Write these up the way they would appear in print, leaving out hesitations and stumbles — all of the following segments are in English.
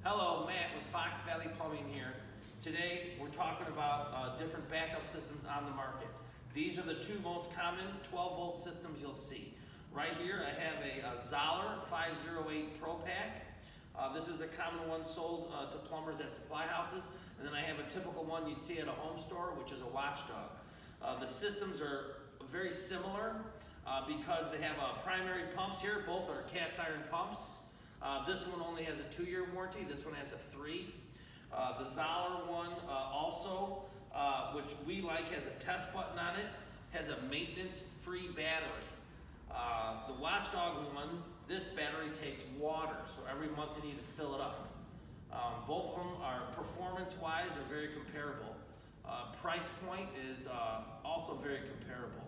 Hello, Matt with Valley Plumbing here. Today we're talking about different backup systems on the market. These are the two most common 12-volt systems you'll see. Right here I have a Zoeller 508 Propack. This is a common one sold to plumbers at supply houses. And then I have a typical one you'd see at a home store, which is a Watchdog. The systems are very similar because they have primary pumps here. Both are cast iron pumps. This one only has a 2-year warranty. This one has a 3. The Zoeller one also, which we like, has a test button on it, has a maintenance-free battery. The Watchdog one, this battery takes water, so every month you need to fill it up. Both of them are performance-wise are very comparable. Price point is also very comparable.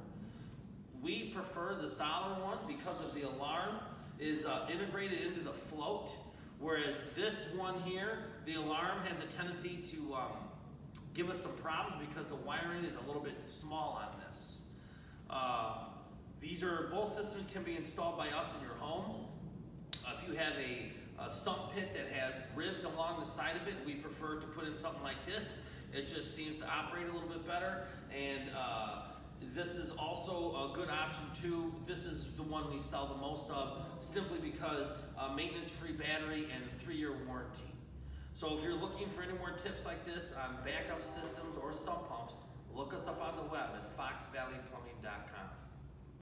We prefer the Zoeller one because of the alarm is integrated into the float, whereas this one here, the alarm has a tendency to give us some problems because the wiring is a little bit small on this. Both systems can be installed by us in your home. If you have a sump pit that has ribs along the side of it, we prefer to put in something like this. It just seems to operate a little bit better, and this is also a good option too. This is the one we sell the most of simply because maintenance-free battery and 3-year warranty. So if you're looking for any more tips like this on backup systems or sump pumps, look us up on the web at foxvalleyplumbing.com.